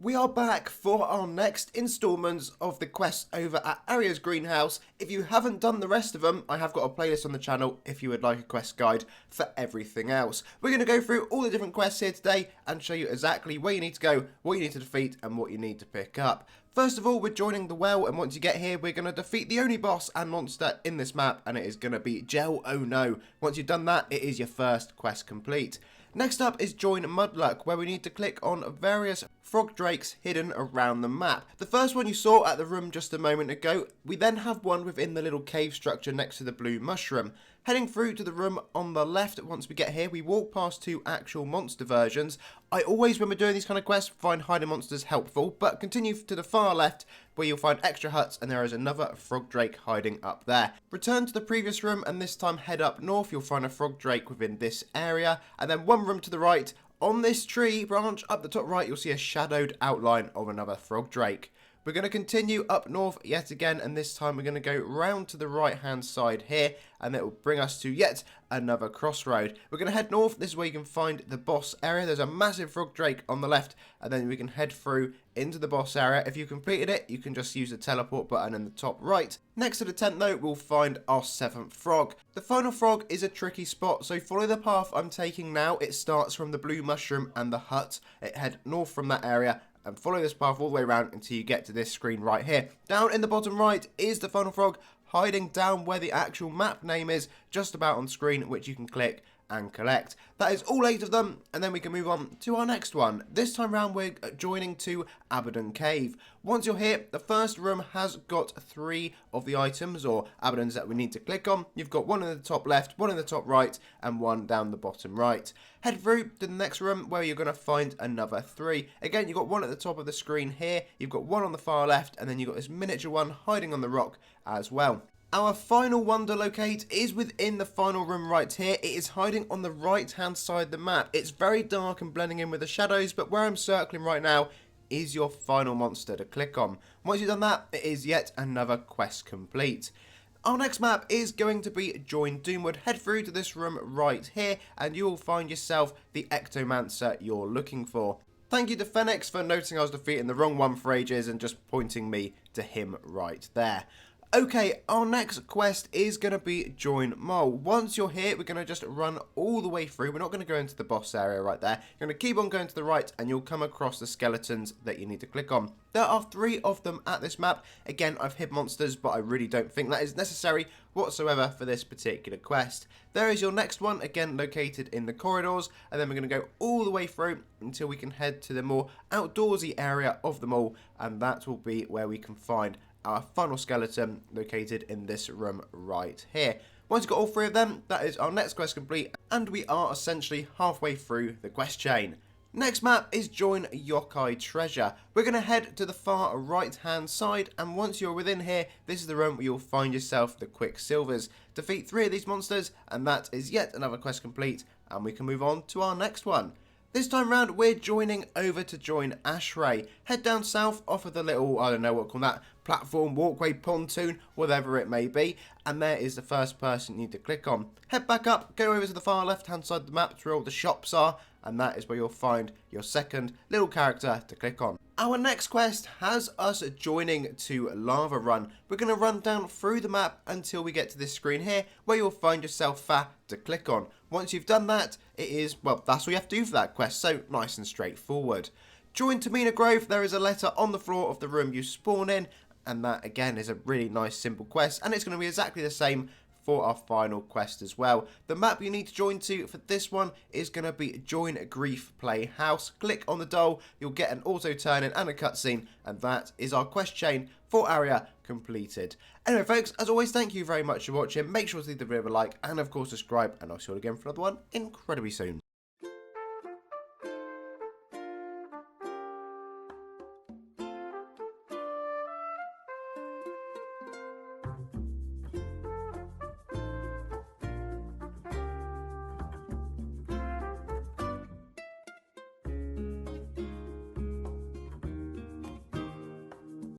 We are back for our next instalments of the quests over at Aria's Greenhouse. If you haven't done the rest of them, I have got a playlist on the channel if you would like a quest guide for everything else. We're going to go through all the different quests here today and show you exactly where you need to go, what you need to defeat and what you need to pick up. First of all, we're joining the well, and once you get here, we're going to defeat the only boss and monster in this map, and it is going to be Gel Oh No. Once you've done that, it is your first quest complete. Next up is join Mudluck, where we need to click on various frog drakes hidden around the map. The first one you saw at the room just a moment ago. We then have one within the little cave structure next to the blue mushroom. Heading through to the room on the left, once we get here, we walk past two actual monster versions. I always, when we're doing these kind of quests, find hiding monsters helpful, but continue to the far left, where you'll find extra huts, and there is another frog drake hiding up there. Return to the previous room, and this time head up north. You'll find a frog drake within this area, and then one room to the right. On this tree branch up the top right, you'll see a shadowed outline of another frog drake. We're going to continue up north yet again, and this time we're going to go round to the right hand side here, and it will bring us to yet another crossroad. We're going to head north. This is where you can find the boss area. There's a massive frog drake on the left, and then we can head through into the boss area. If you completed it, you can just use the teleport button in the top right. Next to the tent though, we'll find our 7th frog. The final frog is a tricky spot, so follow the path I'm taking now. It starts from the blue mushroom and the hut. It head north from that area, and follow this path all the way around until you get to this screen right here. Down in the bottom right is the final frog, hiding down where the actual map name is, just about on screen, which you can click and collect. That is all 8 of them, and then we can move on to our next one. This time round we're joining to Abaddon Cave. Once you're here, the first room has got 3 of the items or Abaddons that we need to click on. You've got one in the top left, one in the top right, and one down the bottom right. Head through to the next room where you're going to find another 3. Again, you've got one at the top of the screen here, you've got one on the far left, and then you've got this miniature one hiding on the rock as well. Our final one to locate is within the final room right here. It is hiding on the right hand side of the map. It's very dark and blending in with the shadows, but where I'm circling right now is your final monster to click on. Once you've done that, it is yet another quest complete. Our next map is going to be Join Doomwood. Head through to this room right here, and you will find yourself the Ectomancer you're looking for. Thank you to Phoenix for noticing I was defeating the wrong one for ages and just pointing me to him right there. Okay, our next quest is going to be Join Mole. Once you're here, we're going to just run all the way through. We're not going to go into the boss area right there. You're going to keep on going to the right, and you'll come across the skeletons that you need to click on. There are 3 of them at this map. Again, I've hid monsters, but I really don't think that is necessary whatsoever for this particular quest. There is your next one, again located in the corridors, and then we're going to go all the way through until we can head to the more outdoorsy area of them all, and that will be where we can find our final skeleton located in this room right here. Once you've got all 3 of them, that is our next quest complete, and we are essentially halfway through the quest chain. Next map is Join Yokai Treasure. We're going to head to the far right hand side, and once you're within here, this is the room where you'll find yourself the Quicksilvers. Defeat 3 of these monsters, and that is yet another quest complete, and we can move on to our next one. This time round, we're joining over to join Ashray. Head down south off of the little, I don't know what to call that, platform, walkway, pontoon, whatever it may be. And there is the first person you need to click on. Head back up, go over to the far left hand side of the map to where all the shops are. And that is where you'll find your second little character to click on. Our next quest has us joining to Lava Run. We're going to run down through the map until we get to this screen here, where you'll find yourself Fa to click on. Once you've done that, it is, well, that's all you have to do for that quest, so nice and straightforward. Join Tamina Grove. There is a letter on the floor of the room you spawn in, and that again is a really nice simple quest, and it's going to be exactly the same for our final quest as well. The map you need to join to for this one is going to be Join Grief Playhouse. Click on the doll, you'll get an auto turn in and a cutscene, and that is our quest chain for Aria completed. Anyway folks, as always, thank you very much for watching. Make sure to leave the video a like, and of course subscribe, and I'll see you all again for another one incredibly soon.